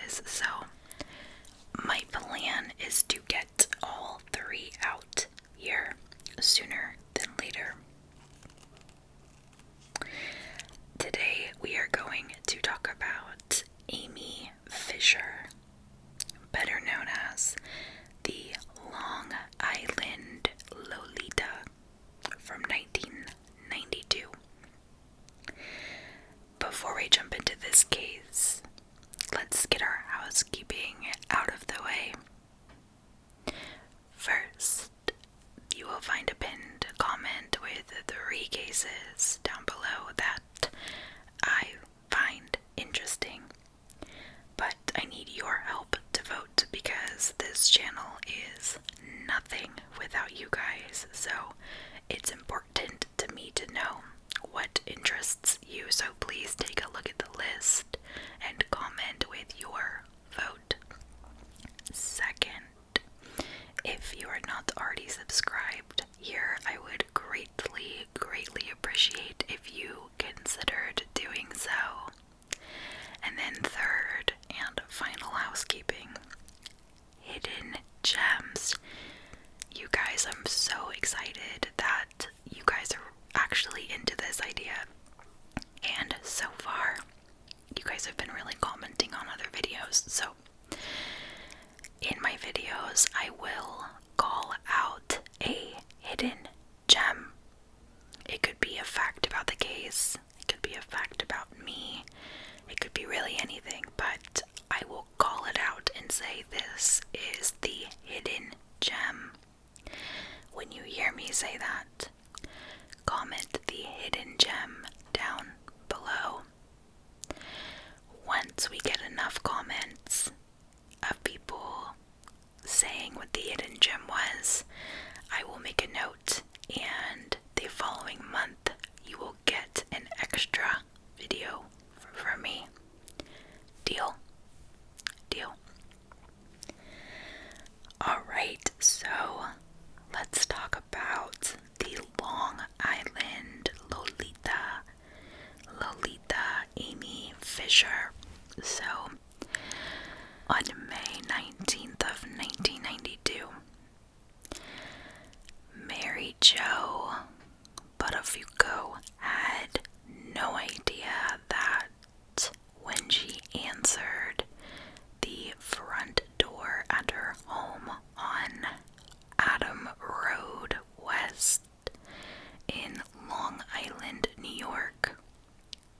cases, so my plan is to get all 3 out here sooner than later. Today we are going to talk about Amy Fisher, better known as the Long Island Lolita from 1992. Before we jump into this case, let's get our housekeeping out of the way. First, you will find a pinned comment with 3 cases down below that I find interesting, but I need your help to vote because this channel is nothing without you guys, so it's important to me to know what interests you, so please take a look at the list and comment with your vote. Second, if you are not already subscribed here, I would greatly appreciate if you considered doing so. And then third and final housekeeping, hidden gems. You guys, I'm so excited that you guys are actually into this idea, and so far you guys have been really commenting on other videos, so in my videos I will call out a hidden gem. It could be a fact about the case, it could be a fact about me, it could be really anything, but I will call it out and say this is the hidden gem. When you hear me say that, comment the hidden gem down below. Once we get enough comments of people saying what the hidden gem was, I will make a note, and the following month you will get an extra video from me. Deal? Deal. Alright, so let's talk about the Long Island Lolita Amy Fisher. So, on May 19th of 1992, Mary Jo Buttafuoco had no idea that when she answered the front door at her home on Adam Road West in Long Island, New York,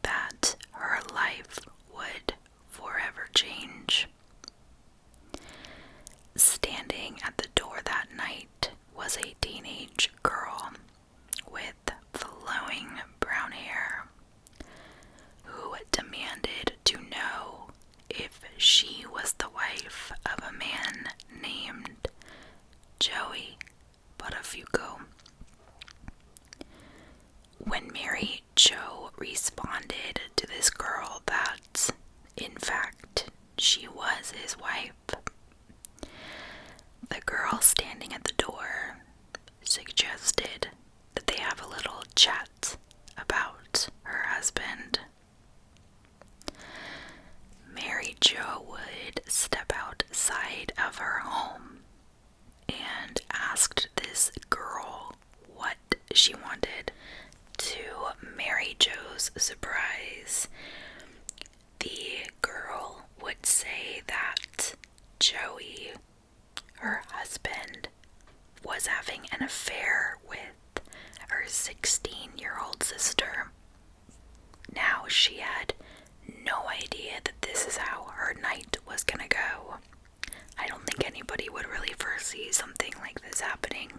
that her life would forever change. Standing at the door that night was a teenage girl with flowing brown hair who demanded to know if she was the wife of a man named Joey Buttafuoco. When Mary Jo responded to this girl that, in fact, she was his wife, the girl standing at the door suggested that they have a little chat about her husband. Mary Jo would step outside of her home and asked this girl what she wanted. To Mary Jo's surprise, the girl would say that Joey, her husband, was having an affair with her 16-year-old sister. Now she had no idea that this is how her night was gonna go. I don't think anybody would really foresee something like this happening.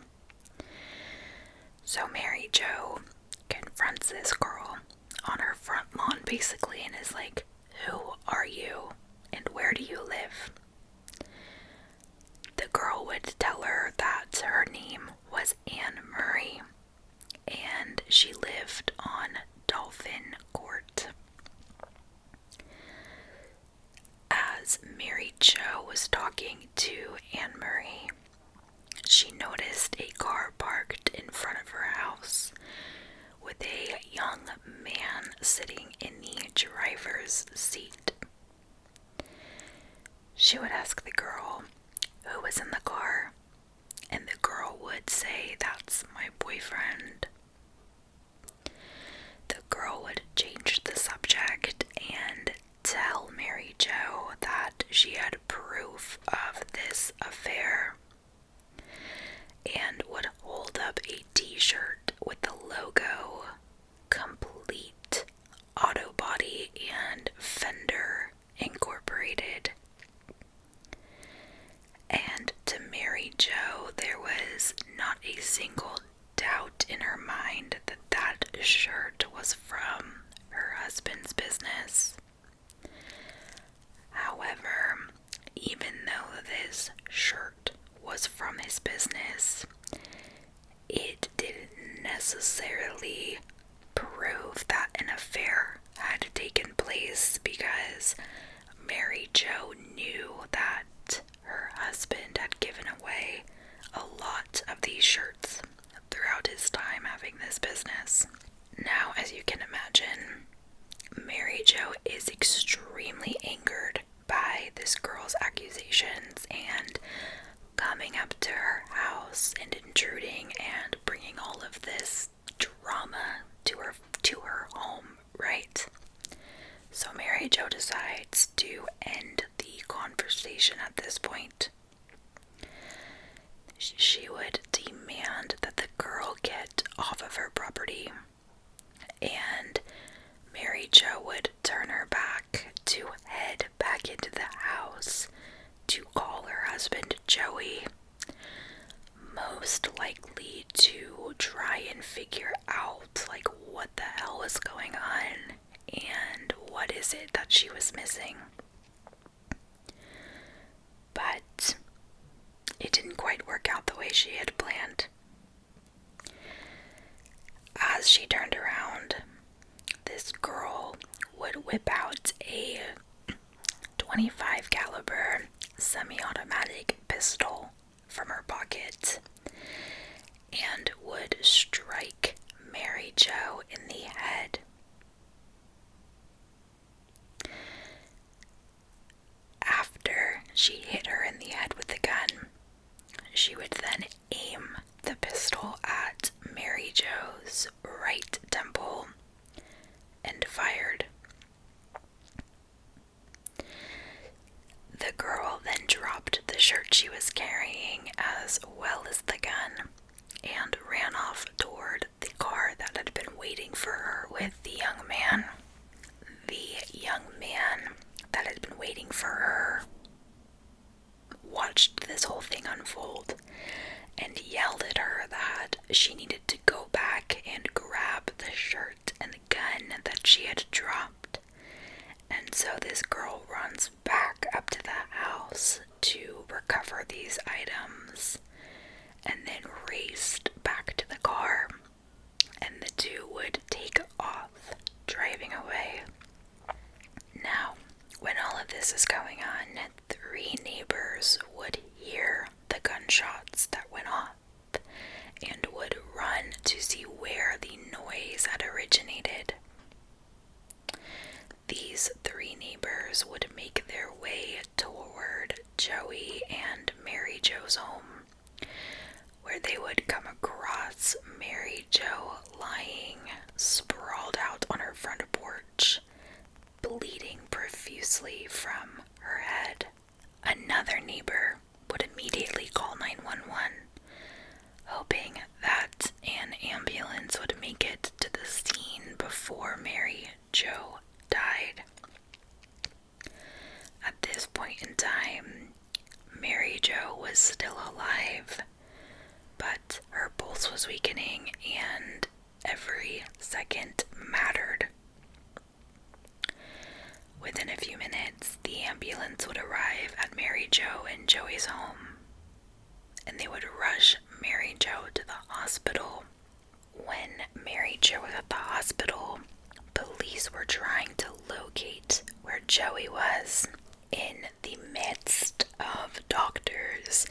So Mary Jo confronts this girl on her front lawn basically and is like, "Who are you and where do you live?" The girl would tell her that her name was Anne Murray and she lived on Dolphin Court. As Mary Jo was talking to Anne Murray, she noticed a car parked in front of her house with a young man sitting in the driver's seat. she would ask the girl who was in the car, and the girl would say, "That's my boyfriend." The girl would change the subject and tell Mary Jo that she had proof of this affair, and would hold up a t-shirt with the logo Complete Auto Body and Fender Incorporated. And to Mary Jo, there was not a single doubt in her mind that that shirt was from her husband's business. However, even though this shirt was from his business, it didn't necessarily prove that an affair had taken place, because Mary Jo knew that her husband had given away a lot of these shirts throughout his time having this business. Now, as you can imagine, Mary Jo is extremely angered by this girl's accusations and coming up to her house and intruding and bringing all of this drama to her home, right? So Mary Jo decides to end the conversation at this point. She would demand that the girl get off of her property, and Mary Jo would turn her back to head back into the house to call her husband Joey, most likely to try and figure out like what the hell was going on and what is it that she was missing. But it didn't quite work out the way she had planned. As she turned around, this girl would whip out a 25 caliber semi-automatic pistol from her pocket and would strike Mary Jo in the head. After she hit her in the head with the gun, she would then aim the pistol at Mary Jo's right temple and fired. The girl then dropped the shirt she was carrying as well as the gun and ran off toward the car that had been waiting for her with the young man. The young man that had been waiting for her watched this whole thing unfold and yelled at her that she needed to go back and grab the shirt and the gun that she had dropped. And so this girl runs back up to the house to recover these items and then raced back to the car, and the two would take off driving away. Now, when all of this is going on, 3 neighbors would hear the gunshots that went off and would run to see where the noise had originated. These 3 neighbors would make their way toward Joey and Mary Jo's home, where they would come across Mary Jo lying sprawled out on her front porch, bleeding profusely from her head. Another neighbor would immediately call 911, hoping that an ambulance would make it to the scene before Mary Jo died. At this point in time, Mary Jo was still alive, but her pulse was weakening and every second mattered. Within a few minutes, the ambulance would arrive at Mary Jo and Joey's home, and they would rush Mary Jo to the hospital. When Mary Jo was at the hospital, police were trying to locate where Joey was, in the midst of doctors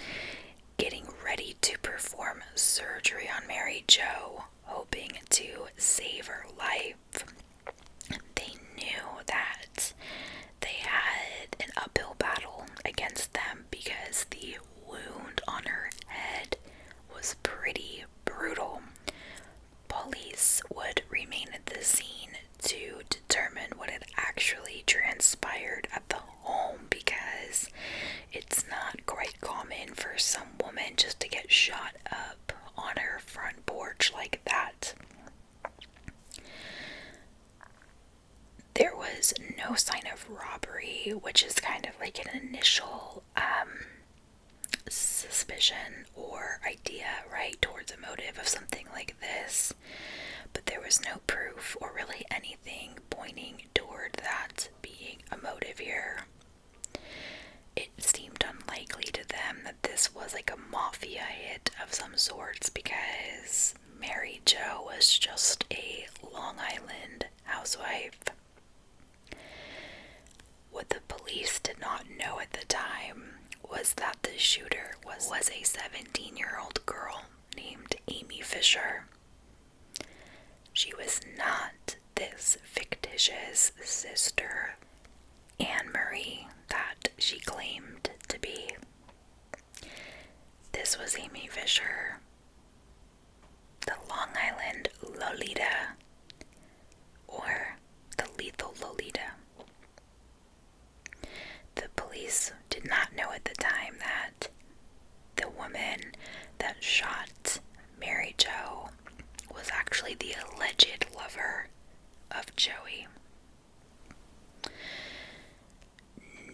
getting ready to perform surgery on Mary Jo, hoping to save her life. They knew that they had an uphill battle against them because the wound on her head was pretty brutal. Police would remain at the scene to determine what had actually transpired at the home, because it's not quite common for some woman just to get shot up on her front porch like that. There was no sign of robbery, which is kind of like an initial suspicion or idea, right, towards a motive of something like this. But there was no proof or really anything pointing toward that being a motive here. It seemed unlikely to them that this was like a mafia hit of some sorts, because Mary Jo was just a Long Island housewife. What the police did not know at the time was that the shooter was a 17-year-old girl named Amy Fisher. She was not this fictitious sister, Anne Marie, that she claimed to be. This was Amy Fisher, the Long Island Lolita, or the lethal Lolita. The police did not know at the time that the woman that shot Mary Jo was actually the alleged lover of Joey.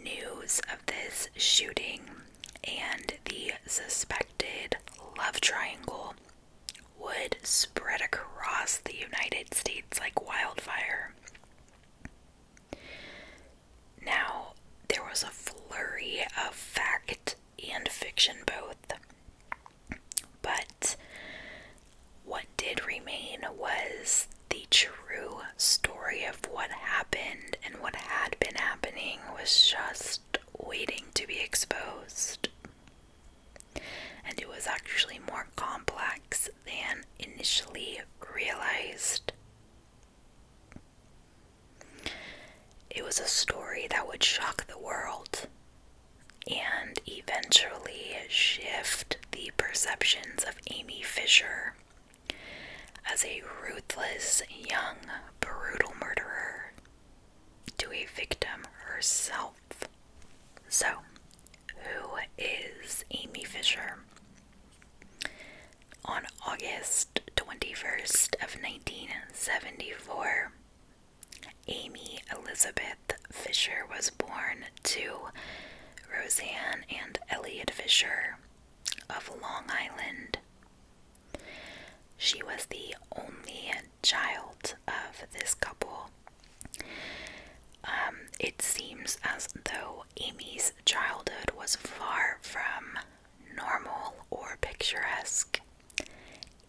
News of this shooting and the suspected love triangle would spread across the United States like wildfire. Now, there was a flurry of fact and fiction both, but what did remain was the true story of what happened, and what had been happening was just waiting to be exposed. And it was actually more complex than initially realized. It was a story that would shock the world and eventually shift the perceptions of Amy Fisher as a ruthless, young, brutal murderer to a victim herself. So, who is Amy Fisher? On August 21st of 1974, Amy Elizabeth Fisher was born to Roseanne and Elliot Fisher of Long Island. She was the only child of this couple. It seems as though Amy's childhood was far from normal or picturesque,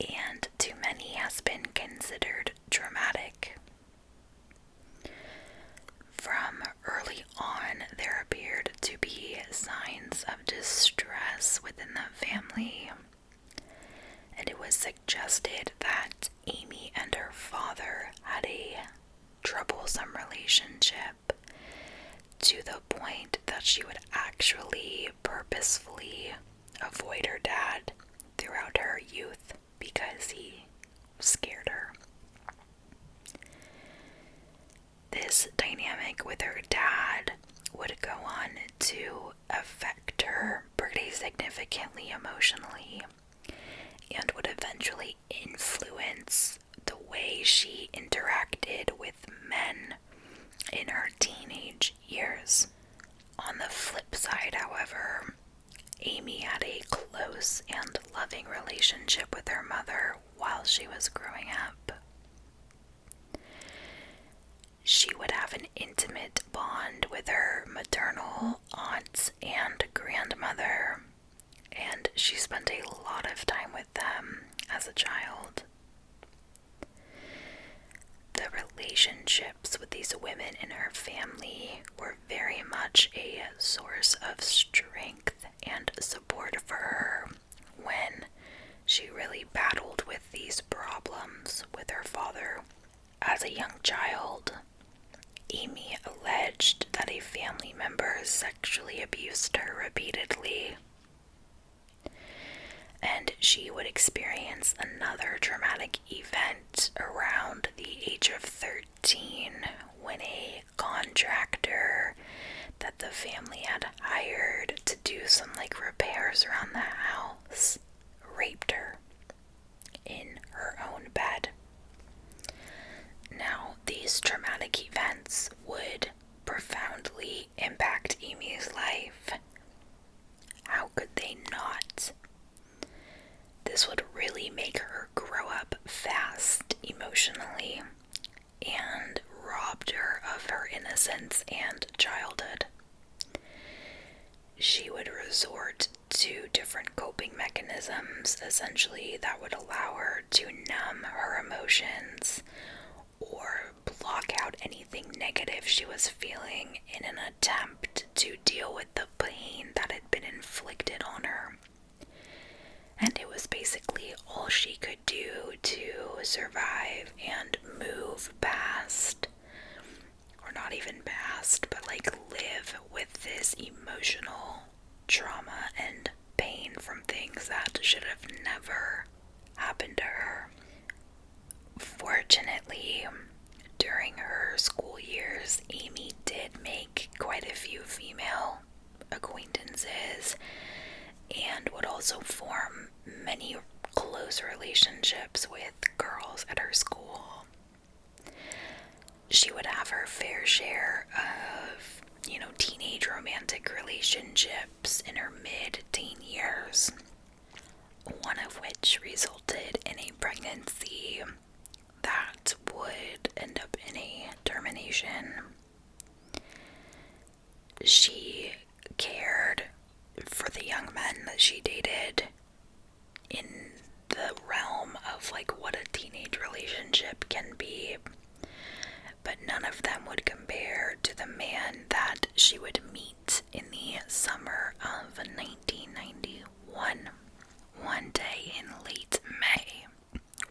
and to many has been considered traumatic. From early on, there appeared to be signs of distress within the family, and it was suggested that Amy and her father had a troublesome relationship, to the point that she would actually purposefully avoid her dad throughout her youth because he scared her. This dynamic with her dad would go on to affect her pretty significantly emotionally, and would eventually influence the way she interacted with men in her teenage years. On the flip side, however, Amy had a close and loving relationship with her mother while she was growing up. She would have an intimate bond with her maternal aunts and grandmother, and she spent a lot of time with them as a child. The relationships with these women in her family were very much a source of strength and support for her when she really battled with these problems with her father. As a young child, Amy alleged that a family member sexually abused her repeatedly, and she would experience another traumatic event around the age of 13 when a contractor that the family had hired to do some repairs around the house raped her in her own bed. Now, these traumatic events would profoundly impact Amy's life. How could they not? This would really make her grow up fast emotionally and robbed her of her innocence and childhood. She would resort to different coping mechanisms, essentially, that would allow her to numb her emotions or block out anything negative she was feeling in an attempt to deal with the pain that had been inflicted on her. And it was basically all she could do to survive and move past, or not even past, but live with this emotional trauma and pain from things that should have never happened to her. Fortunately, during her school years, Amy did make quite a few female acquaintances and would also form many close relationships with girls at her school. She would have her fair share of, teenage romantic relationships in her mid-teen years, one of which resulted in a pregnancy that would end up in a termination. She cared for the young men that she dated in the realm of what a teenage relationship can be, but none of them would compare to the man that she would meet in the summer of 1991. One day in late May,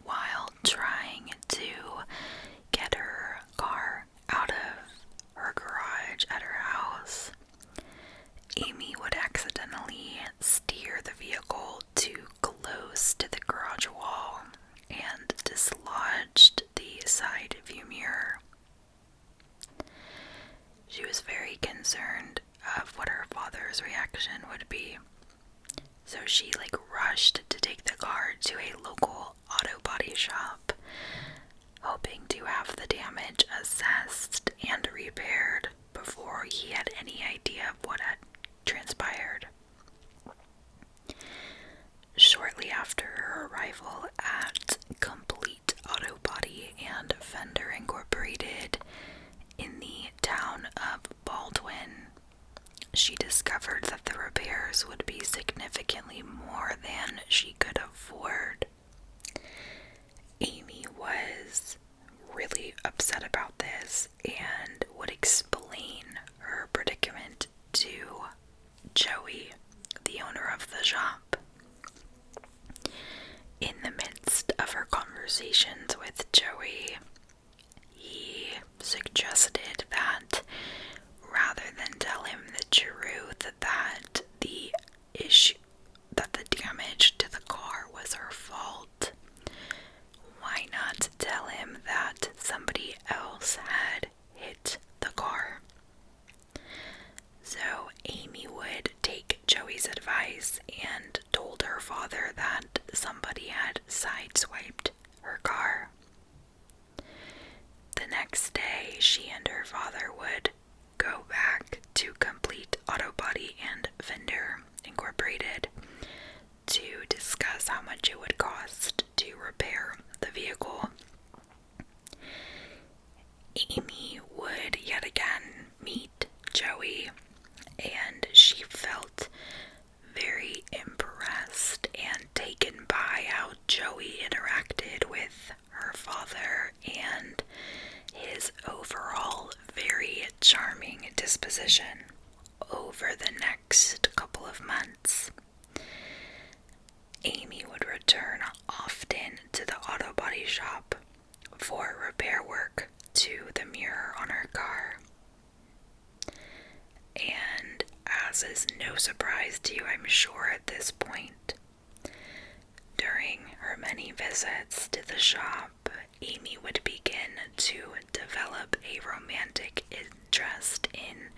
while trying to get her car out of her garage at her house, Amy would accidentally steer the vehicle too close to the garage wall and dislodged the side view mirror. She was very concerned of what her father's reaction would be, so she rushed to take the car to a local auto body shop, hoping to have the damage assessed and repaired before he had any idea of what had transpired. Shortly after her arrival at Complete Auto Body and Fender Incorporated in the town of Baldwin, she discovered that the repairs would be significantly more than she could afford. Amy was really upset about this and would explain her predicament to Joey, the owner of the shop. In the midst of her conversations with Joey, he suggested that rather than tell him the truth that the damage to the car was her fault, why not tell him that somebody else had hit the car? So Amy would take Joey's advice and told her father that somebody had sideswiped her car. The next day, she and her father would go back to Complete Auto Body and Fender Incorporated to discuss how much it would cost to repair the vehicle. Amy would yet again meet Joey, and she felt very impressed and taken by how Joey interacted with her father and his overall very charming disposition. Over the next couple of months, Amy would return often to the auto body shop for repair work to the mirror on her car. And as is no surprise to you, I'm sure at this point, during her many visits to the shop, Amy would begin to develop a romantic interest in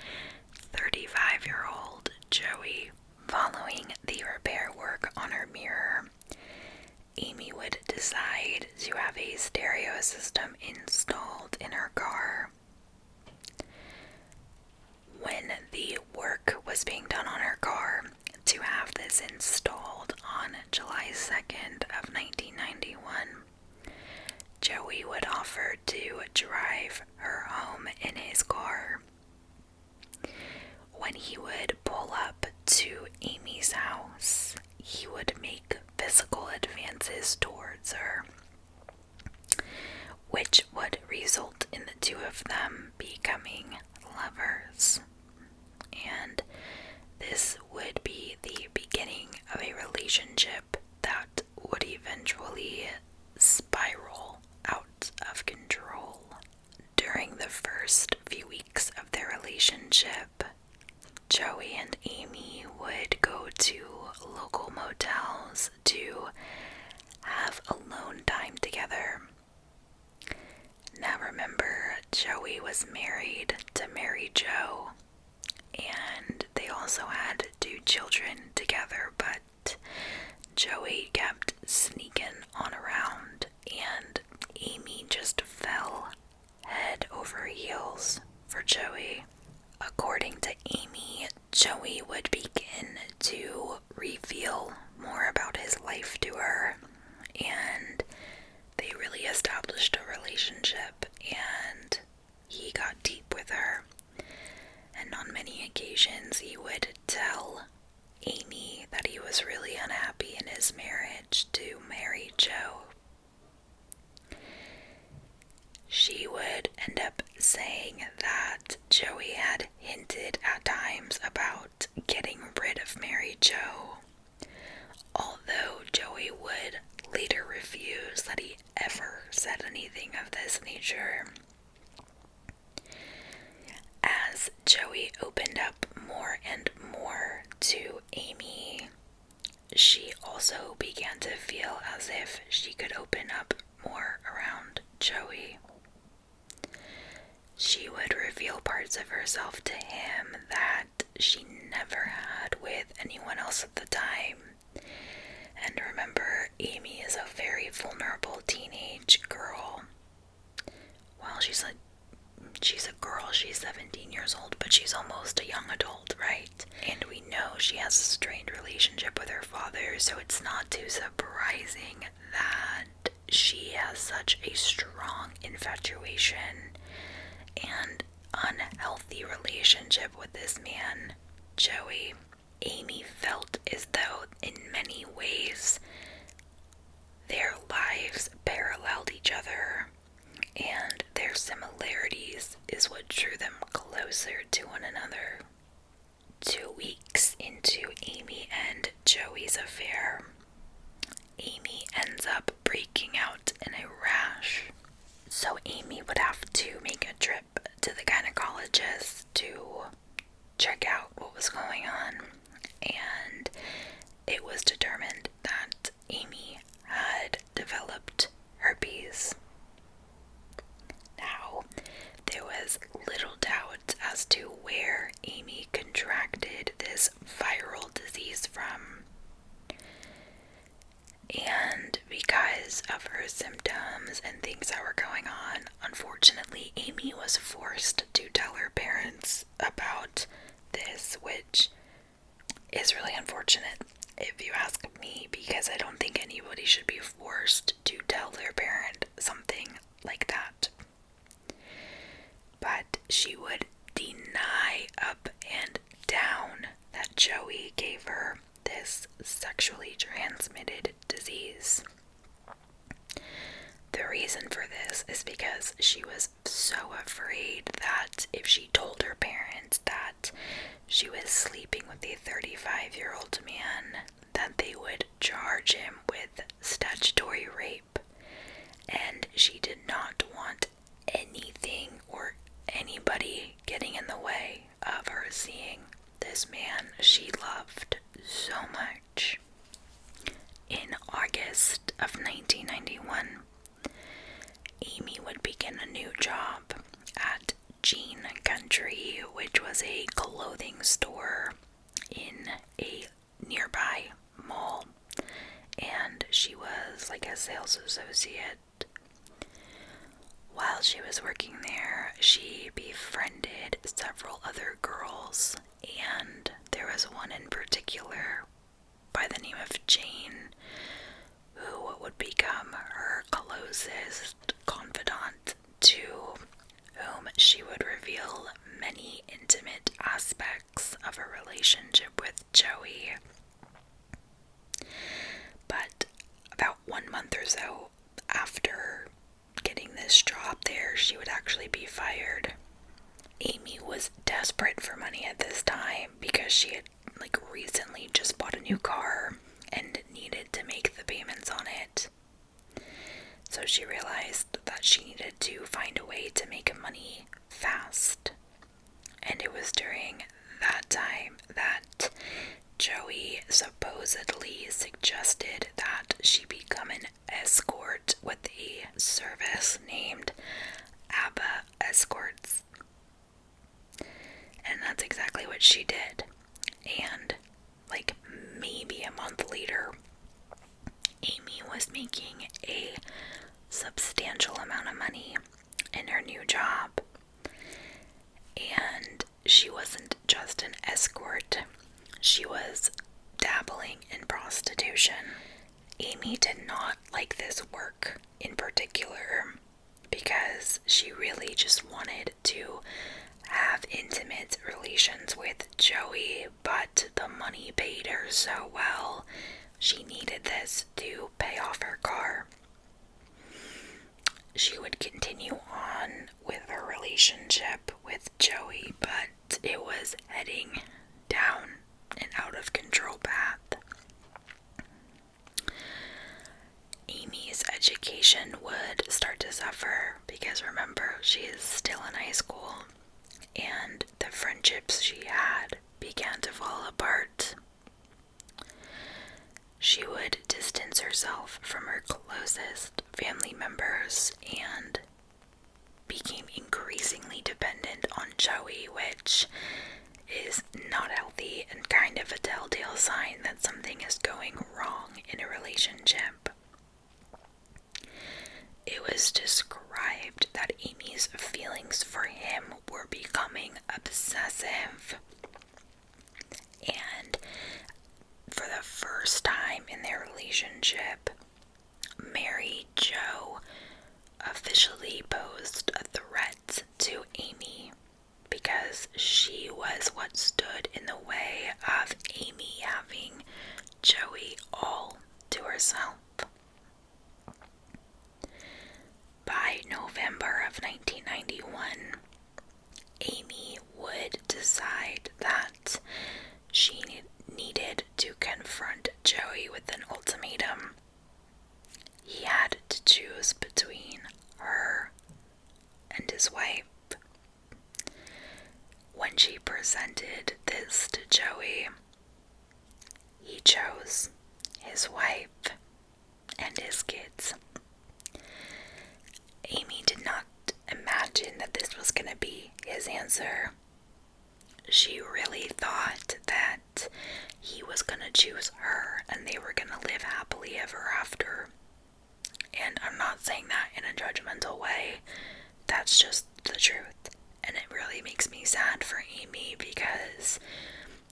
35-year-old Joey. Following the repair work on her mirror, Amy would decide to have a stereo system installed in her car. When the work was being done on her car to have this installed on July 2nd of 1991, Joey would offer to drive her home in his car. When he would pull up to Amy's house, he would make physical advances towards her, which would result in the two of them becoming lovers. And this would be the beginning of a relationship that would eventually spiral out of control. During the first few weeks of their relationship, Joey and Amy would go to local motels to have alone time together. Now remember, Joey was married to Mary Jo, and they also had 2 children together, but Joey kept sneaking on around, and Amy just fell head over heels for Joey. According to Amy, Joey would begin to reveal more about his life to her, and they really established a relationship, and he got deep with her. And on many occasions, he would tell Amy that he was really unhappy in his marriage to Mary Jo. She would end up saying that Joey had hinted at times about getting rid of Mary Jo, although Joey would later refuse that he ever said anything of this nature. As Joey opened up more and more to Amy, she also began to feel as if she could open up more around Joey. She would reveal parts of herself to him that she never had with anyone else at the time. And remember, Amy is a very vulnerable teenage girl. Well, she's a girl, she's 17 years old, but she's almost a young adult, right? And we know she has a strained relationship with her father, so it's not too surprising that she has such a strong infatuation and unhealthy relationship with this man, Joey. Amy felt as though in many ways their lives paralleled each other, and their similarities is what drew them closer to one another. 2 weeks into Amy and Joey's affair, Amy ends up breaking out in a rash. So Amy would have to make a trip to the gynecologist to check out what was going on, and it was determined that Amy had developed herpes. Now, there was little doubt as to where Amy contracted this viral disease from. And because of her symptoms and things that were going on, unfortunately, Amy was forced to tell her parents about this, which is really unfortunate, if you ask me, because I don't think anybody should be forced to tell their parent something like that. But she would deny up and down that Joey gave her this sexually transmitted disease. The reason for this is because she was so afraid that if she told her parents that she was sleeping with a 35-year-old man, that they would charge him with statutory rape, and she did not want anything or anybody getting in the way of her seeing this man she loved so much. In August of 1991, Amy would begin a new job at Jean Country, which was a clothing store in a nearby mall, and she was like a sales associate. While she was working there, she befriended several other girls, and there was one in particular by the name of Jane, who would become her closest confidant, to whom she would reveal many intimate aspects of her relationship with Joey. But about 1 month or so after getting this job there, she would actually be fired. Amy was desperate for money at this time because she had recently just bought a new car and needed to make the payments on it. So she realized that she needed to find a way to make money fast. And it was during that time that Joey supposedly suggested that she become an escort with a service named ABBA Escorts. And that's exactly what she did. And maybe a month later, Amy was making a substantial amount of money in her new job. And she wasn't just an escort, she was dabbling in prostitution. Amy did not like this work in particular because she really just wanted to have intimate relations with Joey, but the money paid her so well, she needed this to pay off her car. She would continue on with her relationship with Joey, but it was heading down an out of control path. Amy's education would start to suffer because, remember, she is still in high school, and the friendships she had began to fall apart. She would distance herself from her closest family members and became increasingly dependent on Joey, which is not healthy and kind of a telltale sign that something is going wrong in a relationship. It was described that Amy's feelings for him were becoming obsessive. And for the first time in their relationship, Mary Jo officially posed a threat to Amy because she was what stood in the way of Amy having Joey all to herself. By November of 1991, Amy would decide that she needed to confront Joey with an ultimatum. He had to choose between her and his wife. When she presented this to Joey, he chose his wife and his kids. Amy did not imagine that this was going to be his answer. She really thought that he was going to choose her and they were going to live happily ever after. And I'm not saying that in a judgmental way. That's just the truth. And it really makes me sad for Amy because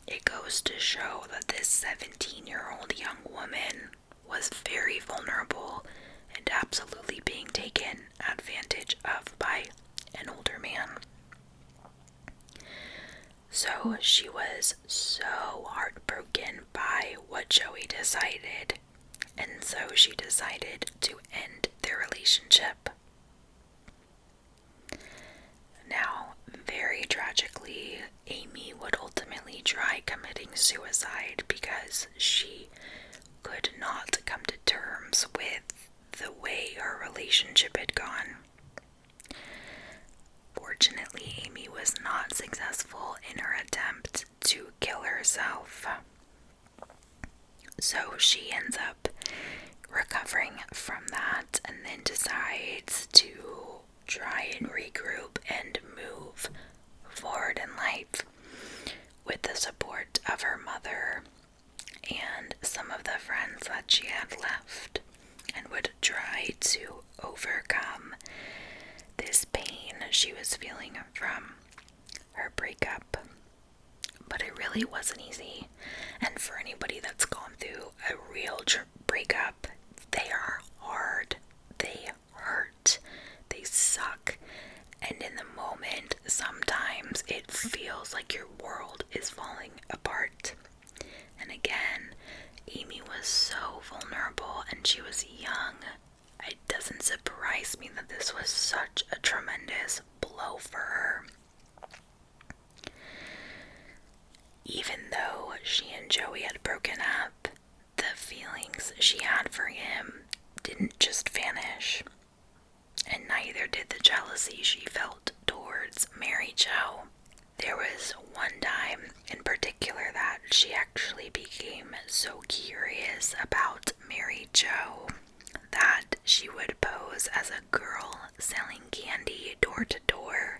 it goes to show that this 17-year-old young woman was very vulnerable and absolutely being taken advantage of by an older man. So she was so heartbroken by what Joey decided, and so she decided to end their relationship. Now, very tragically, Amy would ultimately try committing suicide because she could not come to terms with the way her relationship had gone. Unfortunately, Amy was not successful in her attempt to kill herself. So she ends up recovering from that and then decides to try and regroup and move forward in life with the support of her mother and some of the friends that she had left, and would try to overcome this pain she was feeling from her breakup. But it really wasn't easy, and for anybody that's gone through a real breakup, they are hard, they hurt, they suck, and in the moment, sometimes it feels like your world is falling apart. And again, Amy was so vulnerable and she was young. It doesn't surprise me that this was such a tremendous blow for her. Even though she and Joey had broken up, the feelings she had for him didn't just vanish. And neither did the jealousy she felt towards Mary Jo. There was one time in particular that she actually became so curious about Mary Jo that she would pose as a girl selling candy door to door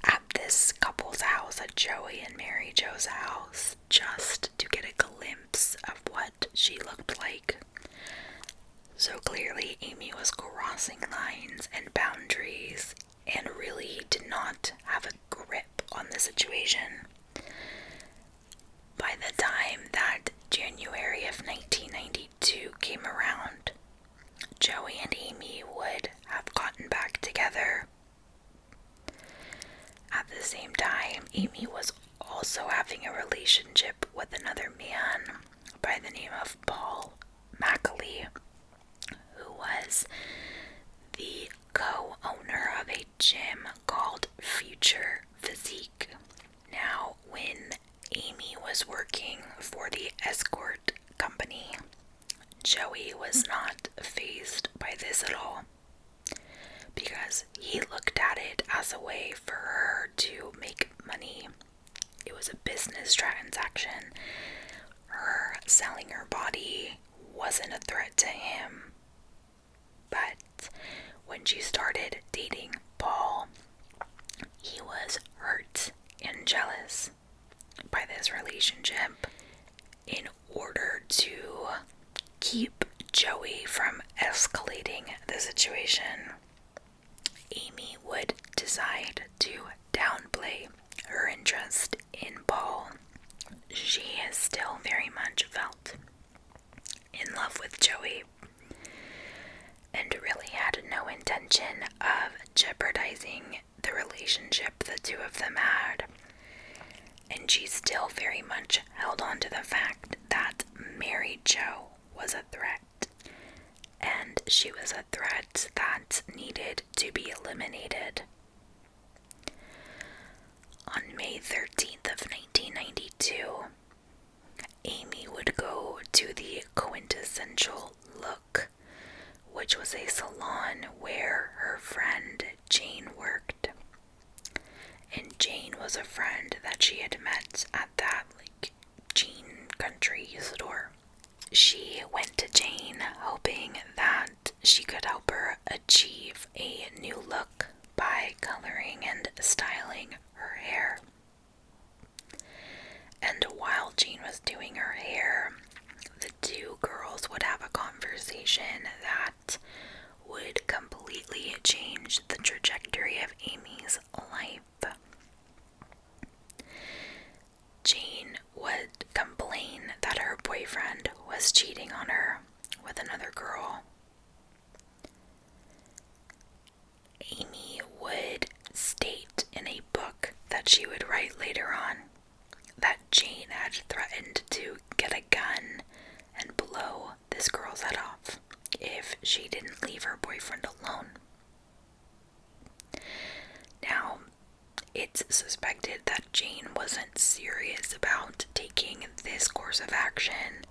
at this couple's house, at Joey and Mary Jo's house, just to get a glimpse of what she looked like. So clearly Amy was crossing lines and boundaries and really did not have a grip on the situation. By the time that January of 1992 came around, Joey and Amy would have gotten back together. At the same time, Amy was also having a relationship with another man by the name of Paul Haleigh, who was the co-owner of a gym called Future Physique. Now, when Amy was working for the escort company, Joey was not fazed by this at all, because he looked at it as a way for her to make money. It was a business transaction. Her selling her body wasn't a threat to him. But when she started dating Paul, he was hurt and jealous by this relationship. In order to keep Joey from escalating the situation, Amy would decide to downplay her interest in Paul. She still very much felt in love with Joey and really had no intention of jeopardizing the relationship the two of them had. And she still very much held on to the fact that Mary Jo was a threat, and she was a threat that needed to be eliminated. On May 13th of 1992, Amy would go to the Quintessential Look, which was a salon where her friend Jane worked. And Jane was a friend that she had met at that, jean country store. She went to Jane hoping that she could help her achieve a new look by coloring and styling her hair. And while Jane was doing her hair, the two girls would have a conversation that would completely change the trajectory of Amy's life. Jane would complain that her boyfriend was cheating on her with another girl. Amy would state in a book that she would write later on that Jane had threatened to get a gun and blow this girl's head off if she didn't leave her boyfriend alone. Now, it's suspected that Jane wasn't serious about taking this course of action,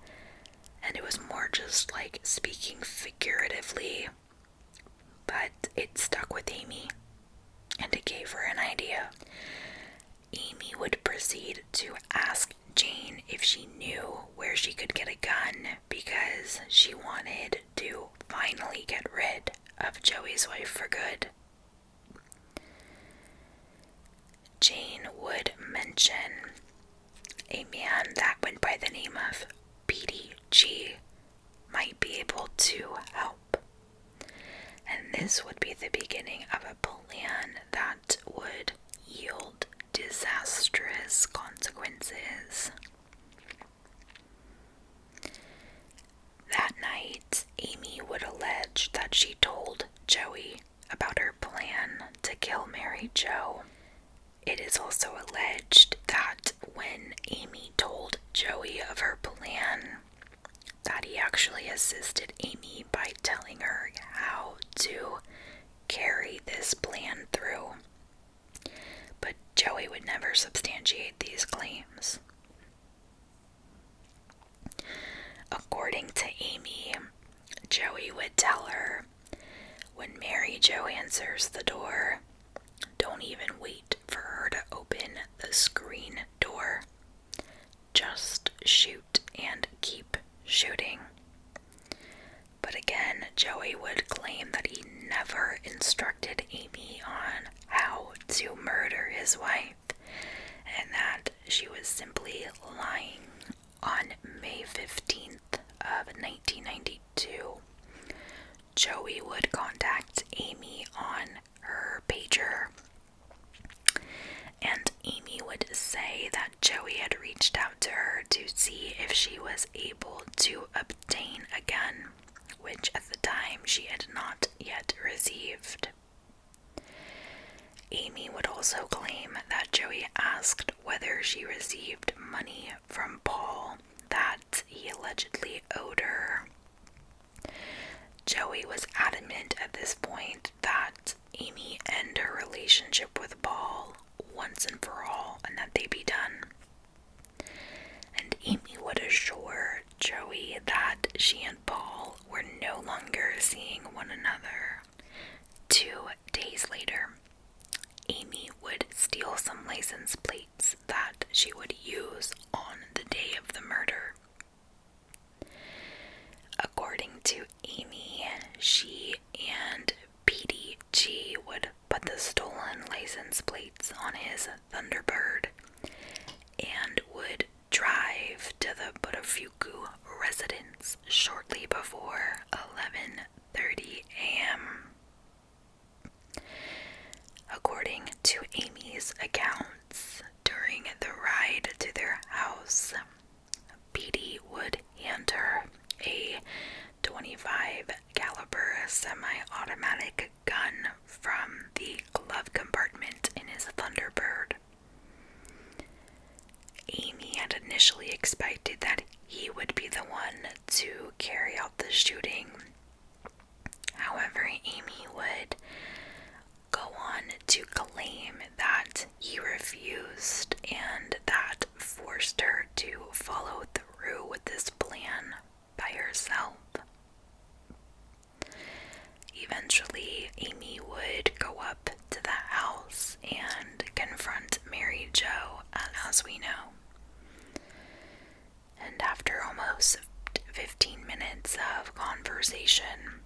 and it was more just speaking figuratively, but it stuck with Amy. and it gave her an idea. Amy would proceed to ask Jane if she knew where she could get a gun because she wanted to finally get rid of Joey's wife for good. Jane would mention a man that went by the name of PDG might be able to help. And this would be the beginning of a plan that would yield disastrous consequences. That night, Amy would allege that she told Joey about her plan to kill Mary Jo. It is also alleged that when Amy told Joey of her plan, that he actually assisted Amy by telling her how to carry this plan through. But Joey would never substantiate these claims. According to Amy, Joey would tell her, when Mary Jo answers the door, don't even wait for her to open the screen door. Just shoot and keep shooting. But again, Joey would claim that he never instructed Amy on how to murder his wife, and that she was simply lying. On May 15th of 1992, Joey would contact Amy on her pager, and Amy would say that Joey had reached out to her to see if she was able to obtain a gun, which at the time she had not yet received. Amy would also claim that Joey asked whether she received money from Paul that he allegedly owed her. Joey was adamant at this point that Amy end her relationship with Paul once and for all, and that they be done. And Amy would assure Joey that she and Paul were no longer seeing one another. 2 days later, Amy would steal some license plates that she would use on the day of the murder. According to Amy, she and PDG would put the stolen license plates on his Thunderbird and would drive to the Budafuku residence shortly before 11:30 a.m. According to Amy's accounts, during the ride to their house, Petey would hand her a 25 caliber semi-automatic gun from the glove compartment in his Thunderbird. Amy had initially expected that he would be the one to carry out the shooting. However, Amy would go on to claim that he refused, and that forced her to follow through with this plan by herself. Eventually, Amy would go up to the house and confront Mary Jo, as we know. And after almost 15 minutes of conversation,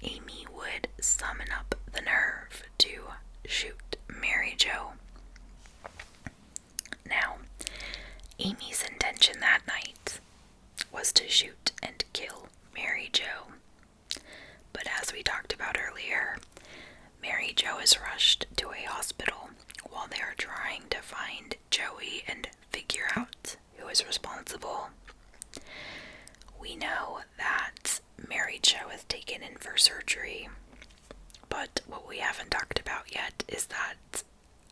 Amy would summon up the nerve to shoot Mary Jo. Now, Amy's intention that night was to shoot and kill Mary Jo. But as we talked about earlier, Mary Jo is rushed to a hospital while they are trying to find Joey and figure out who is responsible. We know that Mary Jo is taken in for surgery, but what we haven't talked about yet is that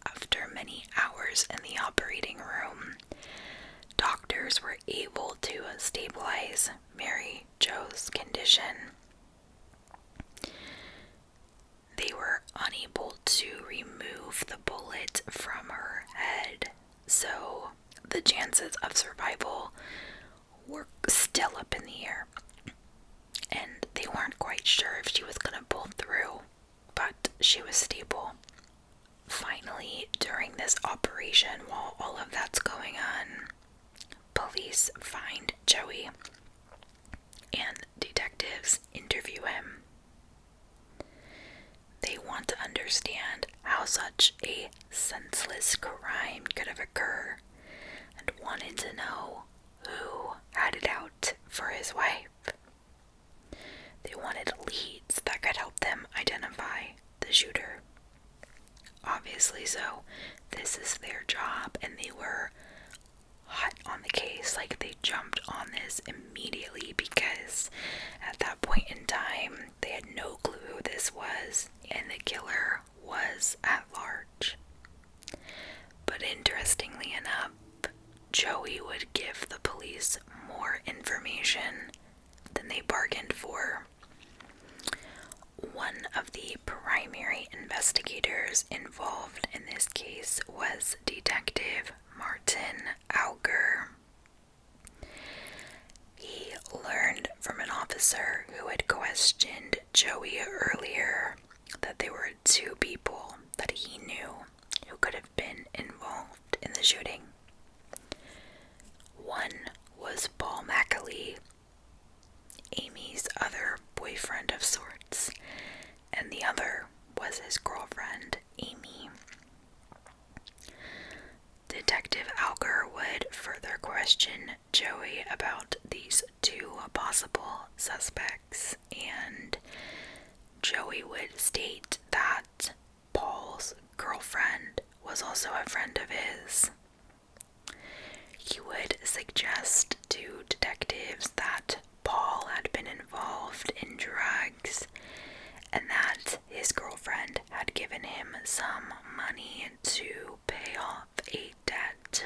after many hours in the operating room, doctors were able to stabilize Mary Jo's condition. They were unable to remove the bullet from her head, so the chances of survival were still up in the air, and they weren't quite sure if she was going to pull through, but she was stable. Finally, during this operation, while all of that's going on, police find Joey and detectives interview him. They want to understand how such a senseless crime could have occurred and wanted to know who had it out for his wife. They wanted leads that could help them identify the shooter. Obviously so, this is their job, and they were hot on the case. Like, they jumped on this immediately because at that point in time, they had no clue who this was, and the killer was at large. But interestingly enough, Joey would give the police more information than they bargained for. One of the primary investigators involved in this case was Detective Martin Auger. He learned from an officer who had questioned Joey earlier that there were two people that he knew who could have been involved in the shooting. One was Paul McAlee, Amy's other boyfriend of sorts, and the other was his girlfriend, Amy. Detective Auger would further question Joey about these two possible suspects, and Joey would state that Paul's girlfriend was also a friend of his. He would suggest to detectives that Paul had been involved in drugs and that his girlfriend had given him some money to pay off a debt.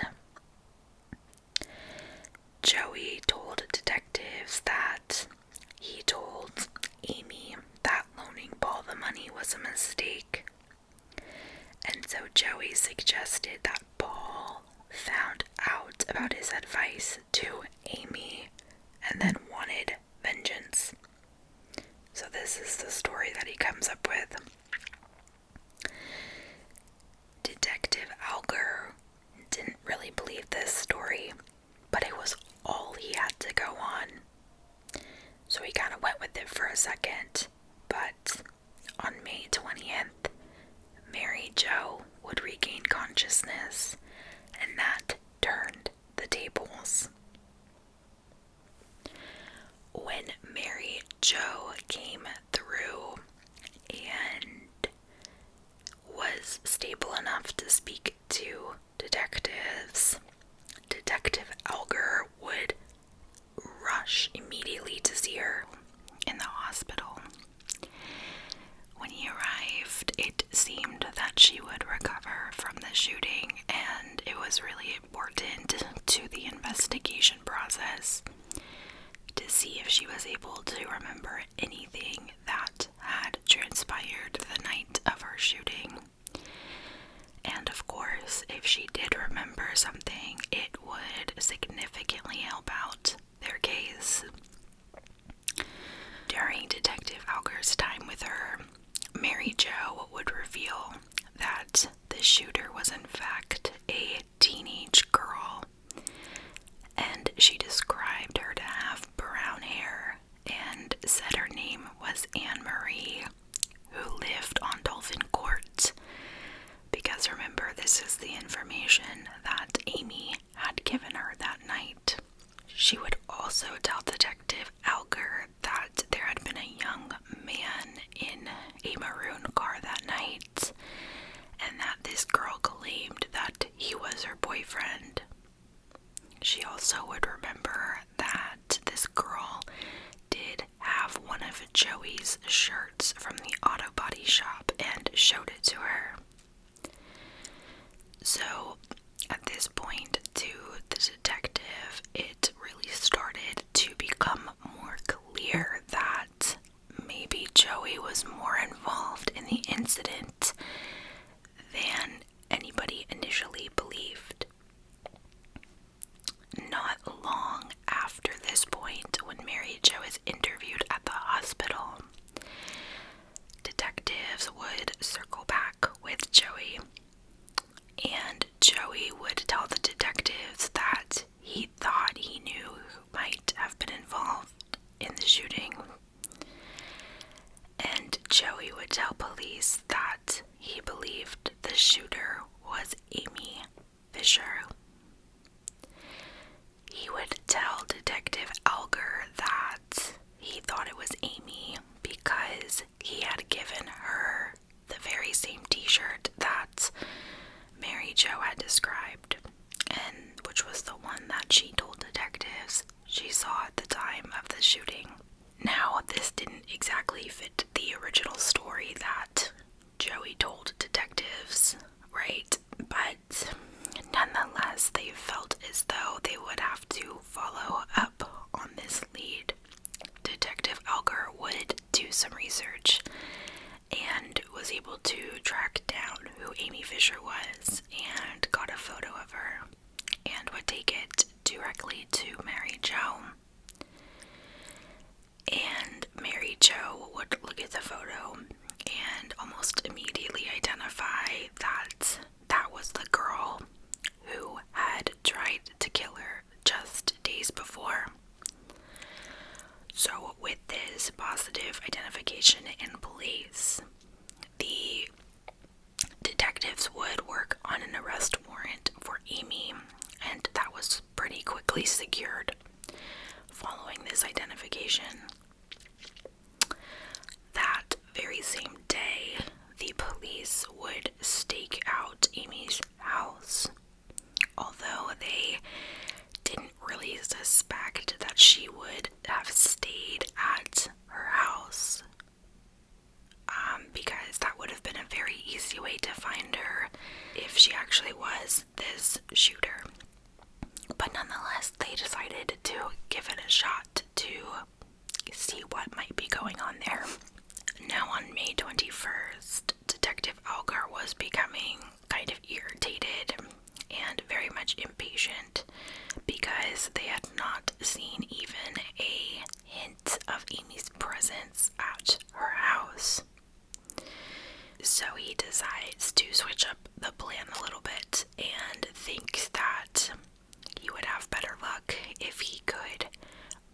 Joey told detectives that he told Amy that loaning Paul the money was a mistake, and so Joey suggested that Paul found out about his advice to Amy and then wanted vengeance. So this is the story that he comes up with. Detective Auger didn't really believe this story, but it was all he had to go on. So he kind of went with it for a second, but on May 20th, Mary Jo would regain consciousness, and that turned the tables. When Mary Jo came through and was stable enough to speak to detectives, Detective Auger would rush immediately to see her in the hospital. When he arrived, it seemed that she would recover from the shooting, and it was really important to the investigation process to see if she was able to remember anything that had transpired the night of her shooting. And of course, if she did remember something, it would significantly help out their case. During Detective Auger's time with her, Mary Jo would reveal that the shooter was in fact a teenage girl, and she described her to have brown hair and said her name was Anne Marie, who lived on Dolphin Court, because remember, this is the information that Amy had given her that night. She would also tell Detective Auger that there had been a young man in a maroon car that night, and that this girl claimed that he was her boyfriend. She also would remember that this girl did have one of Joey's shirts from the auto body shop and showed it to her. So, at this point, to the detective, it really started to become more clear that maybe Joey was more involved in the incident than anybody initially believed. Not long after this point, when Mary Jo is interviewed at the hospital, detectives would circle back with Joey she saw at the time of the shooting. Now, this didn't exactly fit the original story that Joey told detectives, right? But nonetheless, they felt as though they would have to follow up on this lead. Detective Alger would do some research and was able to track down who Amy Fisher was and got a photo of her and would take it directly to Mary Jo. And Mary Jo would look at the photo and almost immediately identify that that was the girl who had tried to kill her just days before. So with this positive identification in place, the detectives would work on an arrest warrant for Amy, and that was pretty quickly secured following this identification. That very same day, the police would stake out Amy's house, although they didn't really suspect that she would have stayed at her house, because that would have been a very easy way to find her if she actually was this shooter. But nonetheless, they decided to give it a shot to see what might be going on there. Now on May 21st, Detective Alger was becoming kind of irritated and very much impatient because they had not seen even a hint of Amy's presence at her house. So he decides to switch up the plan a little bit and thinks that he would have better luck if he could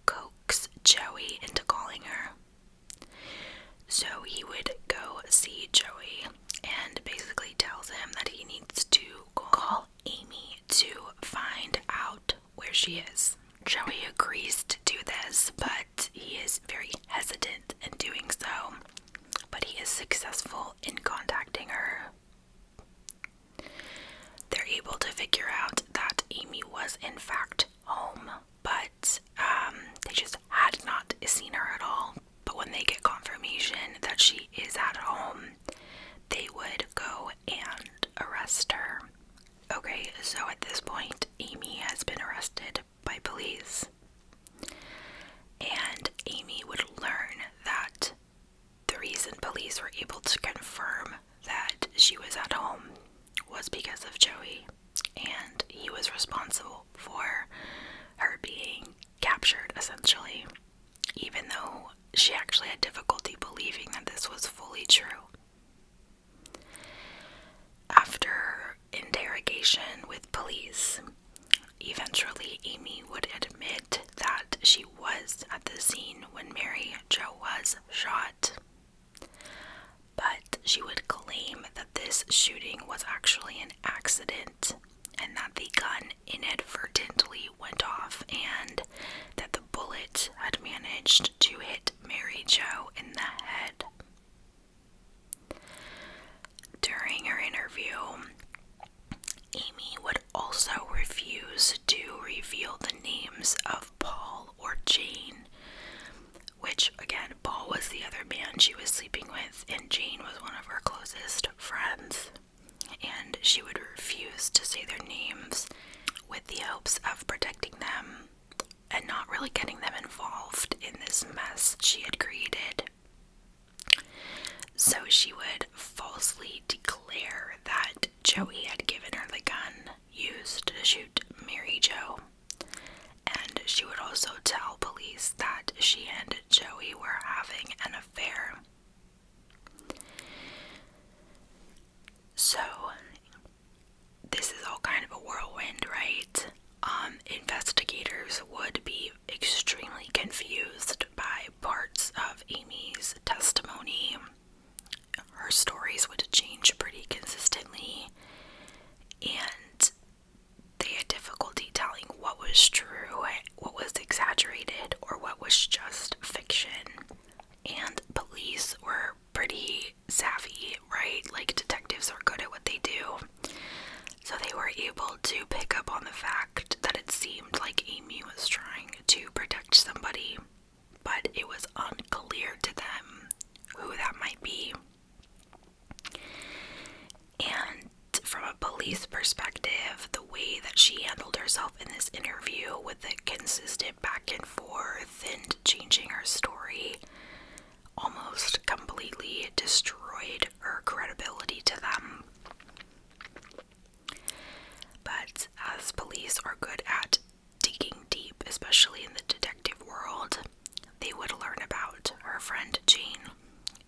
coax Joey into calling her. So he would go see Joey and basically tells him that he needs to call Amy to find out where she is. Joey agrees to do this, but he is very hesitant in doing so. But he is successful in contacting her. They're able to figure out that Amy was in fact home, but they just had not seen her at all. But when they get confirmation that she is at home, they would go and arrest her. Okay, so at this point, Amy has been arrested by police. And Amy would learn that the reason police were able to confirm that she was at home was because of Joey, and he was responsible for her being captured, essentially, even though she actually had difficulty believing that this was fully true. After interrogation with police, eventually Amy would admit that she was at the scene when Mary Jo was shot. But she would claim that this shooting was actually an accident and that the gun inadvertently went off and that the bullet had managed to hit Mary Jo in the head. During her interview, Amy would also refuse to reveal the names of Paul or Jane, which, again, Paul was the other man she was sleeping with, and Jane was one of her closest friends, and she would refuse to say their names with the hopes of protecting them and not really getting them involved in this mess she had created. So she would falsely declare that Joey had given her the gun used to shoot Mary Jo. And she would also tell police that she and Joey were having an affair. So, this is all kind of a whirlwind, right? Investigators would be extremely confused by parts of Amy's testimony. Her stories would change pretty consistently, and they had difficulty telling what was true, what was exaggerated, or what was just fiction. And police changing her story almost completely destroyed her credibility to them. But as police are good at digging deep, especially in the detective world, they would learn about her friend Jane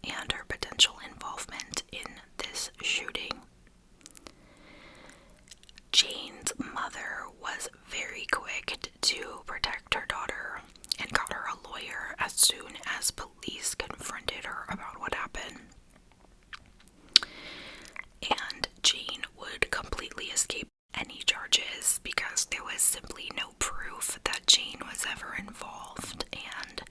and her potential involvement in this shooting. Jane's mother was very quick to protect her daughter and got her a lawyer as soon as police confronted her about what happened. And Jane would completely escape any charges because there was simply no proof that Jane was ever involved. And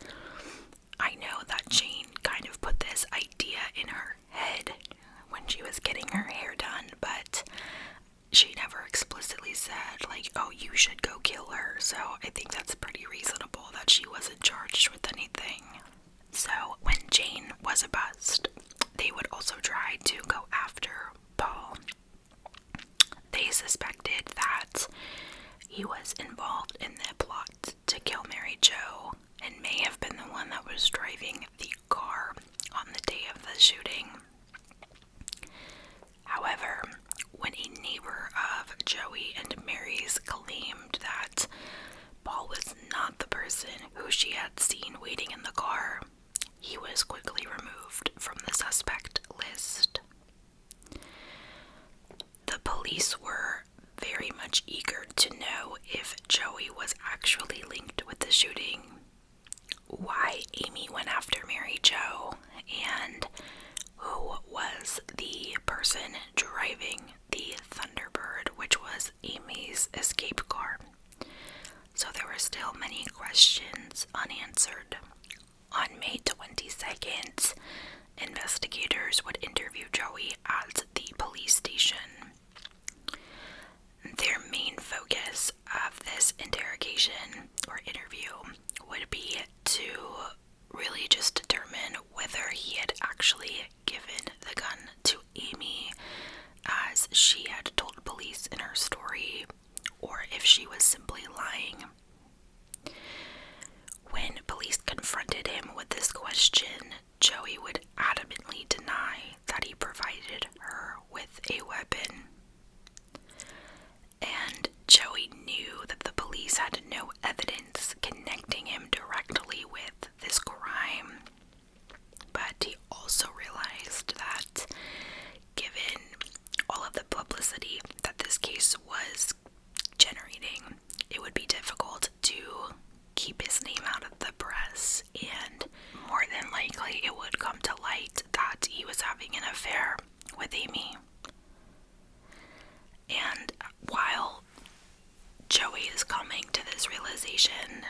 I know that Jane kind of put this idea in her head when she was getting her hair done, but she never explicitly said, like, oh, you should go kill her. So I think that's pretty reasonable that she wasn't charged with anything. So when Jane was a bust, they would also try to go after Paul. They suspected that he was involved in the plot to kill Mary Jo and may have been the one that was driving the car on the day of the shooting. However, when a neighbor of Joey and Mary's claimed that Paul was not the person who she had seen waiting in the car, he was quickly removed from the suspect list. The police were very much eager to know if Joey was actually linked with the shooting, why Amy went after Mary Jo, and who was the person driving the Thunderbird, which was Amy's escape car. So there were still many questions unanswered. On May 22nd, investigators would interview Joey at the police station. Their main focus of this interrogation or interview would be to really just determine whether he had actually given the gun to Amy, as she had told police in her story, or if she was simply lying. When police confronted him with this question, Joey would adamantly deny that he provided her with a weapon. And Joey knew that the police had no evidence connecting him directly with this crime. But he also realized that given all of the publicity that this case was generating, it would be difficult to keep his name out of the press, and more than likely it would come to light that he was having an affair with Amy. And while Joey is coming to this realization,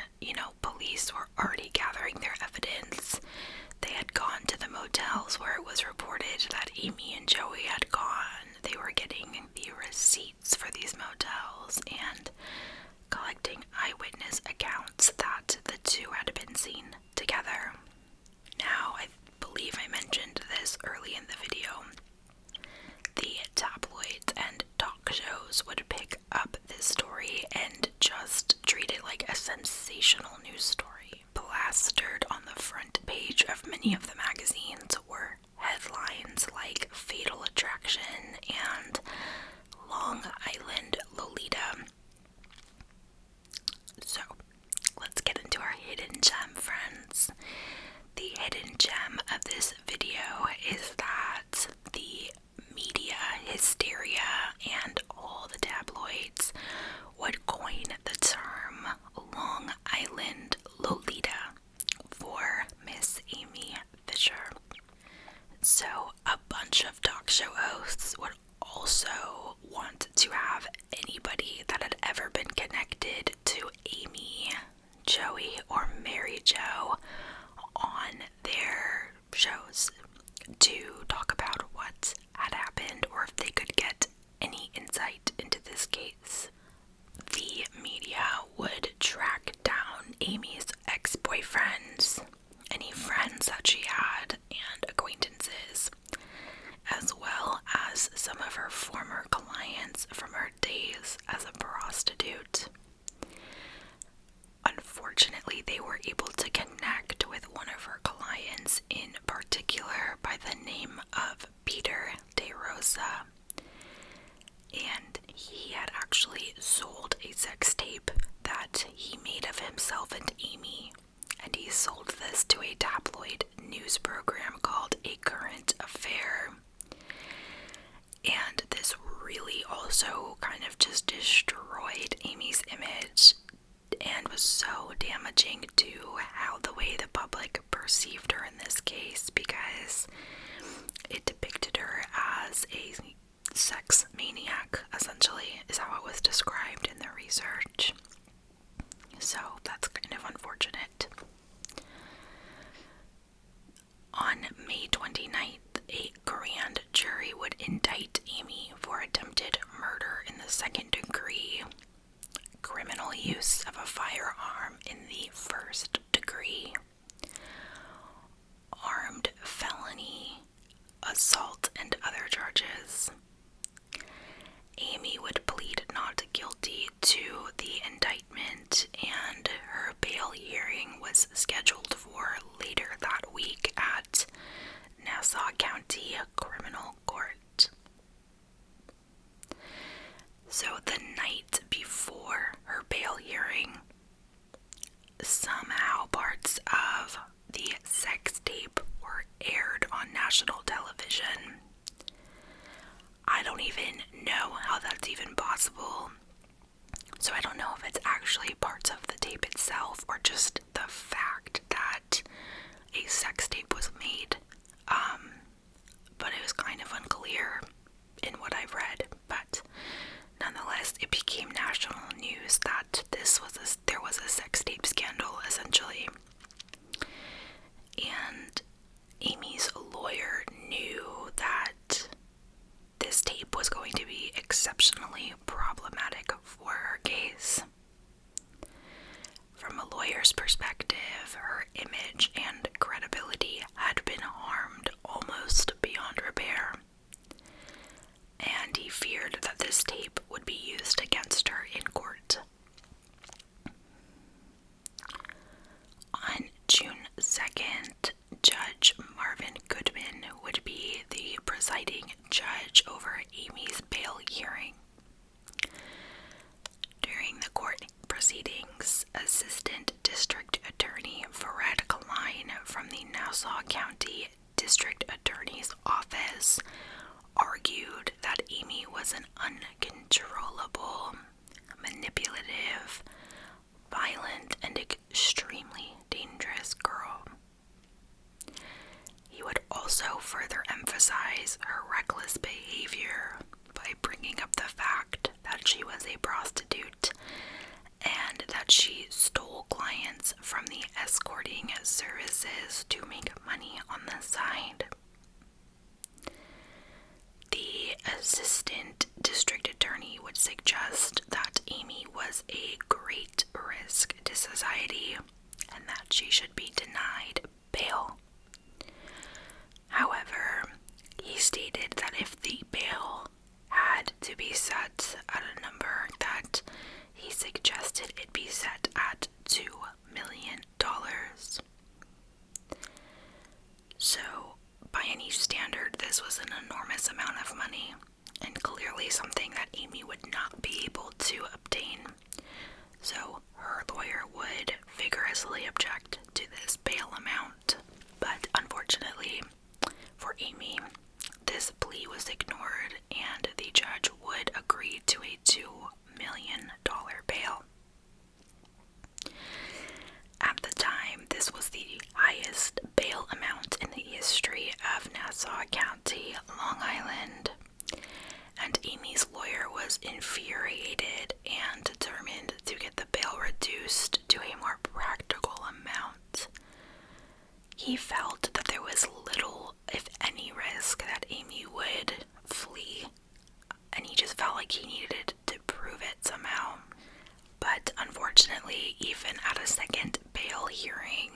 police were already gathering their evidence. They had gone to the motels where it was reported that Amy and Joey had gone. They were getting the receipts for these motels and collecting eyewitness accounts that the two had been seen together. Now, I believe I mentioned this early in the video. The tabloids and talk shows would pick up this story and just treat it like a sensational news story. Plastered on the front page of many of the magazines were headlines like Fatal Attraction and Long Island Lolita. So, let's get into our hidden gem, friends. The hidden gem of this video is that the media hysteria and all the tabloids would coin the term Long Island Lolita for Miss Amy Fisher. So a bunch of talk show hosts would also want to have anybody that had ever been connected to Amy, Joey, or Mary Jo on their shows to talk about what had happened or if they could get any insight into this case. The media would track down Amy's ex-boyfriends, any friends that she had, and acquaintances, as well as some of her former clients from her days as a prostitute. Unfortunately, they were able to connect clients, in particular by the name of Peter DeRosa, and he had actually sold a sex tape that he made of himself and Amy, and he sold this to a tabloid news program called A Current Affair. And this really also kind of just destroyed Amy's image and was so damaging to how the way the public perceived her in this case, because it depicted her as a sex maniac, essentially, is how it was described in the research. So that's kind of unfortunate. On May 29th, a grand jury would indict Amy for attempted murder in the second degree, criminal use of a firearm in the first degree, armed felony, assault, and other charges. Amy would plead not guilty to the indictment, and her bail hearing was scheduled for later that week at Nassau County Criminal Court. So the night before her bail hearing, somehow parts of the sex tape were aired on national television. I don't even know how that's even possible. So I don't know if it's actually parts of the tape itself or just the fact that a sex tape was made. But it was kind of unclear in what I've read. But nonetheless, it became national news that there was a sex tape scandal, essentially. And Amy's lawyer knew that this tape was going to be exceptionally problematic for her case. From a lawyer's perspective, her image and credibility had been harmed almost beyond repair, and he feared that this tape would be used against her in court. On June 2nd, Judge Marvin Goodman would be the presiding judge over Amy's bail hearing. During the court proceedings, Assistant District Attorney Fred Klein from the Nassau County District Attorney's Office argued that Amy was an uncontrollable, manipulative, violent, and extremely dangerous girl. He would also further emphasize her reckless behavior by bringing up the fact that she was a prostitute and that she stole clients from the escorting services to make money on the side. The assistant district attorney would suggest that Amy was a great risk to society and that she should be denied bail. However, he stated that if the bail had to be set at a number, that he suggested it be set at $2 million. So, by any standard, this was an enormous amount of money, and clearly something that Amy would not be able to obtain. So, her lawyer would vigorously object to this bail amount, but unfortunately for Amy, this plea was ignored, and the judge would agree to a $2 million bail. At the time, this was the highest bail amount in the history of Nassau County, Long Island, and Amy's lawyer was infuriated and determined to get the bail reduced to a more practical amount. He felt that there was little, if any, risk that Amy would flee, and he just felt like he needed to prove it somehow. But unfortunately, even at a second bail hearing,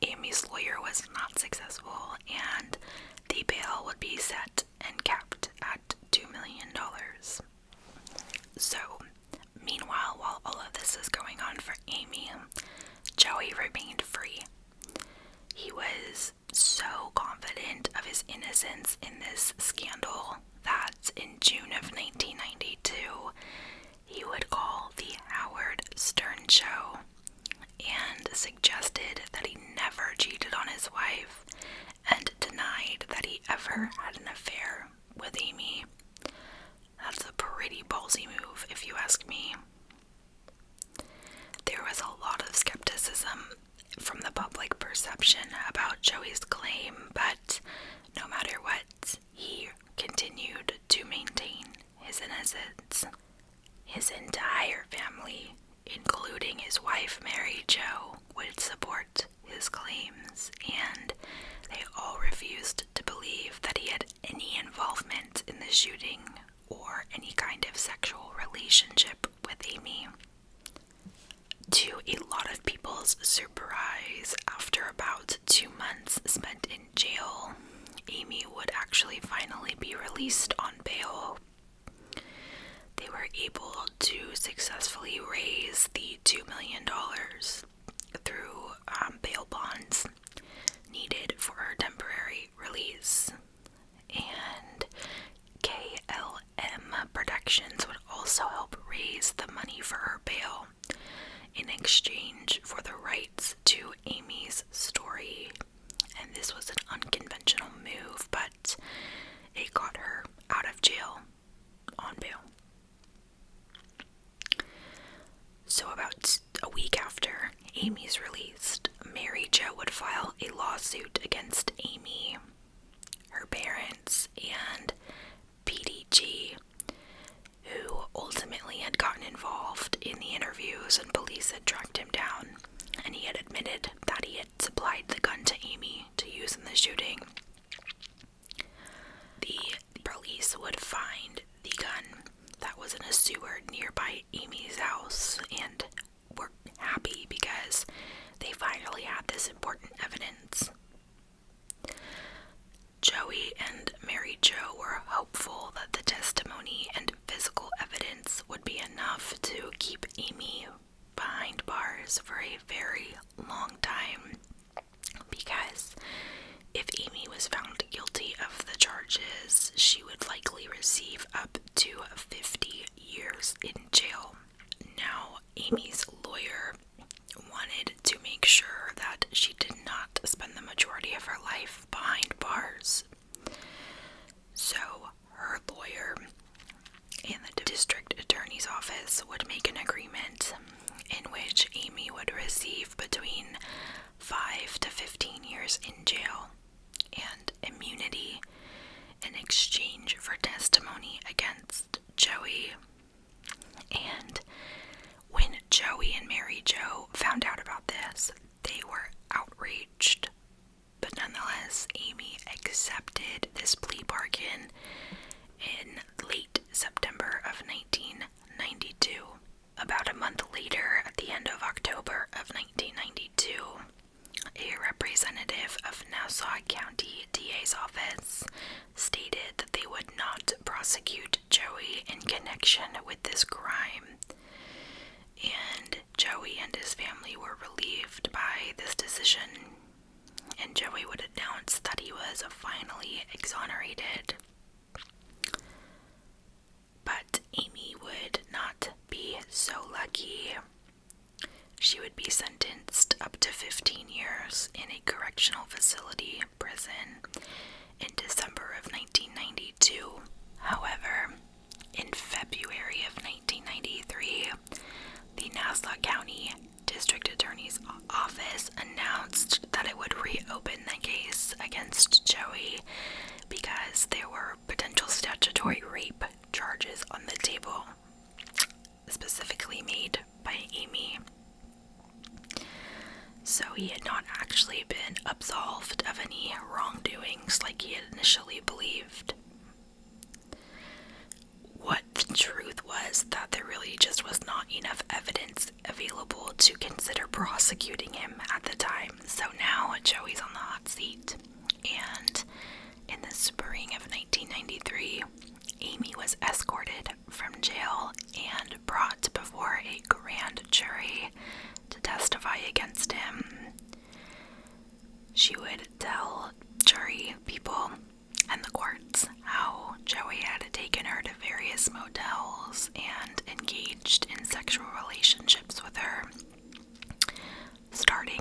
Amy's lawyer was not successful, and the bail would be set and capped at $2 million. So, meanwhile, while all of this is going on for Amy, Joey remained free. He was suggested that he never cheated on his wife and denied that he ever had an affair with Amy. That's a pretty ballsy move, if you ask me. There was a lot of skepticism from the public perception about Joey's claim, but no matter what, he continued to maintain his innocence. His entire family, including his wife Mary Jo, would support his claims, and they all refused to believe that he had any involvement in the shooting or any kind of sexual relationship with Amy. To a lot of people's surprise, after about 2 months spent in jail, Amy would actually finally be released on bail. They were able to successfully raise the $2 million through bail bonds needed for her temporary release. And KLM Productions would also help raise the money for her bail in exchange for the rights to Amy's story. And this was an unconventional move, but it got her out of jail on bail. So about a week after Amy's released, Mary Jo would file a lawsuit against Amy, her parents, and PDG, who ultimately had gotten involved in the interviews and police had tracked him down, and he had admitted that he had supplied the gun to Amy to use in the shooting. The police would find the gun that was in a sewer nearby Amy's house and were happy because they finally had this important evidence. Joey and Mary Jo were hopeful that the testimony and physical evidence would be enough to keep Amy behind bars for a very long time, because if Amy was found guilty of the charges, she would likely receive up to 50 years in jail. Now, Amy's lawyer wanted to make sure that she did not spend the majority of her life behind bars. So, her lawyer and the district attorney's office would make an agreement in which Amy would receive between 5 to 15 years in jail and immunity in exchange for testimony against Joey. And when Joey and Mary Jo found out about this, they were outraged. But nonetheless, Amy accepted this plea bargain in late September of 1992. About a month later, at the end of October of 1992, a representative of Nassau County DA's office stated that they would not prosecute Joey in connection with this crime. And Joey and his family were relieved by this decision, and Joey would announce that he was finally exonerated. But Amy would not be so lucky. She would be sentenced up to 15 years in a correctional facility prison in December of 1992. However, in February of 1993, the Nassau County District Attorney's Office announced that it would reopen the case against Joey because there were potential statutory rape charges on the table, specifically made by Amy. So he had not actually been absolved of any wrongdoings like he had initially believed. What the truth was that there really just was not enough evidence available to consider prosecuting him at the time. So now Joey's on the hot seat. And in the spring of 1993, Amy was escorted from jail and brought before a grand jury to testify against him. She would tell jury people and the courts how Joey had taken her to various motels and engaged in sexual relationships with her, starting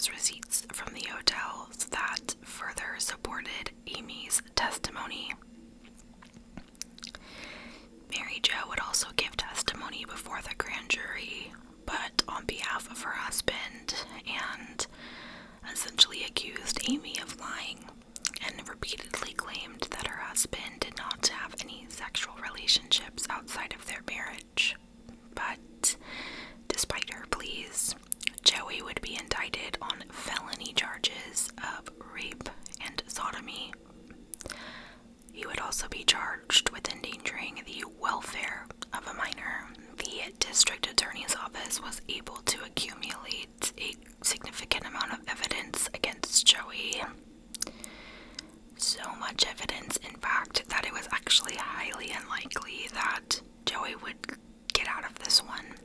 was receipts from the hotels that further supported Amy's testimony. Mary Jo would also give testimony before the grand jury, but on behalf of her husband, and essentially accused Amy of lying, and repeatedly claimed that her husband did not have any sexual relationships outside of their marriage. But despite her pleas, Joey would be indicted on felony charges of rape and sodomy. He would also be charged with endangering the welfare of a minor. The district attorney's office was able to accumulate a significant amount of evidence against Joey. So much evidence, in fact, that it was actually highly unlikely that Joey would get out of this one.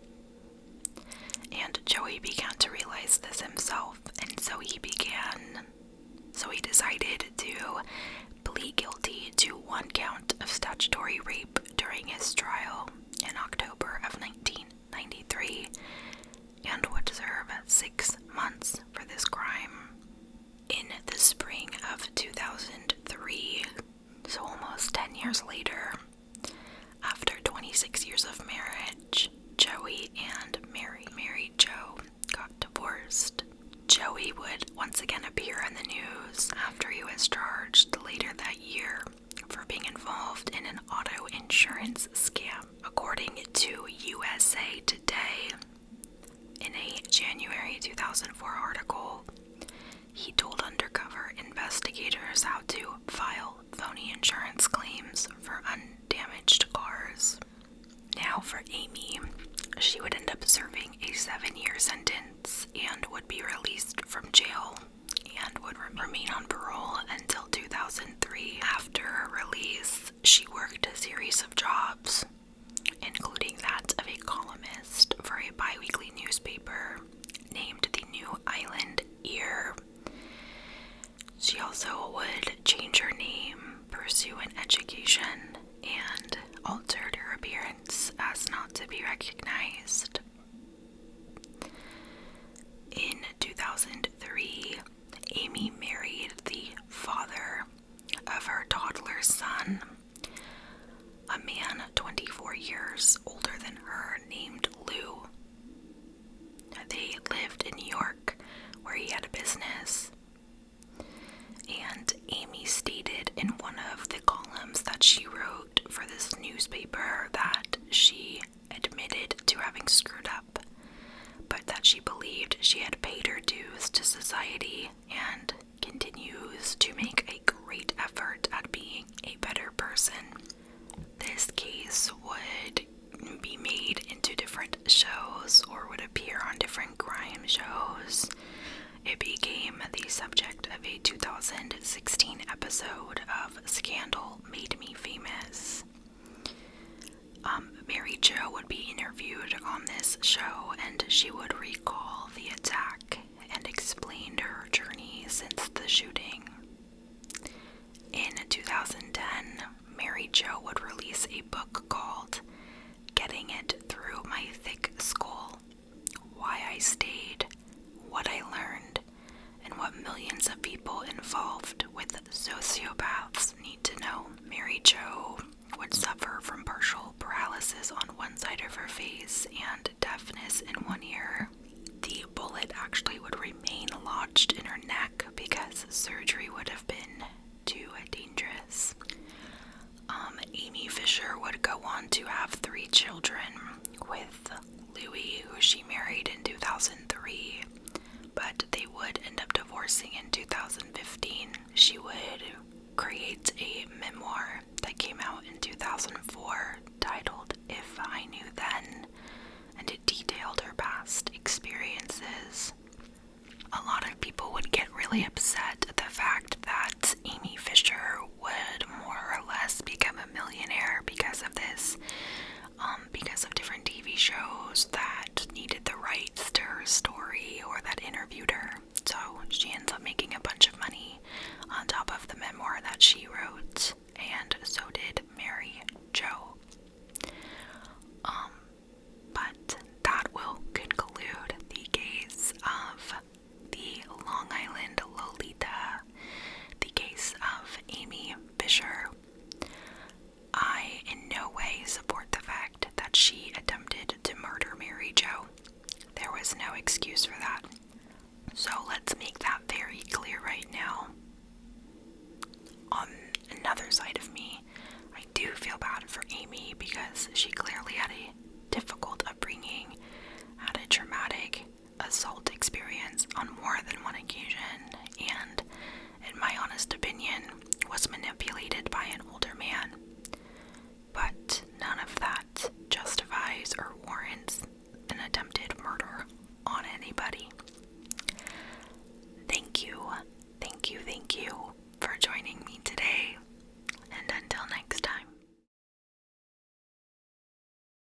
And Joey began to realize this himself, and so he decided to plead guilty to one count of statutory rape during his trial in October of 1993, and would serve 6 months for this crime. In the spring of 2003, so almost 10 years later, after 26 years of marriage, Joey and Mary Jo got divorced. Joey would once again appear in the news after he was charged later that year for being involved in an auto insurance scam. According to USA Today, in a January 2004 article, he told undercover investigators how to file phony insurance claims for undamaged cars. Now for Amy, she would end up serving a 7-year sentence and would be released from jail and would remain on parole until 2003. After her release, she worked a series of jobs, including that of a columnist for a bi-weekly newspaper named the New Island Ear. She also would change her name, pursue an education, and altered her appearance as not to be recognized. In 2003, Amy married the father of her toddler son, a man 24 years older than her named Lou. They lived in New York, where he had a business. And Amy stated in one of the columns that she wrote for this newspaper that she admitted to having screwed up, but that she believed she had paid her dues to society and continues to make a great effort at being a better person. This case would be made into different shows or would appear on different crime shows. It became the subject of a 2016 episode of Scandal Made Me Famous. Mary Jo would be interviewed on this show, and she would recall the attack and explain her journey since the shooting. In 2010, Mary Jo would release a book called Getting It Through My Thick Skull: Why I Stayed, What I Learned, and What Millions of People Involved with Sociopaths Need to Know. Mary Jo would suffer from partial paralysis on one side of her face and deafness in one ear. The bullet actually would remain lodged in her neck because surgery would have been too dangerous. Amy Fisher would go on to have 3 children with Louis, who she married in 2003, but they would end up divorcing in 2015. She would create a memoir that came out in 2004 titled If I Knew Then, and it detailed her past experiences. A lot of people would get really upset at the fact that Amy Fisher would more or less become a millionaire because of this, because of different TV shows that needed the rights to her story or that interviewed her. So she ends up making a bunch of money on top of the memoir that she wrote. there's no excuse for that. So let's make that very clear right now. On another side of me, I do feel bad for Amy because she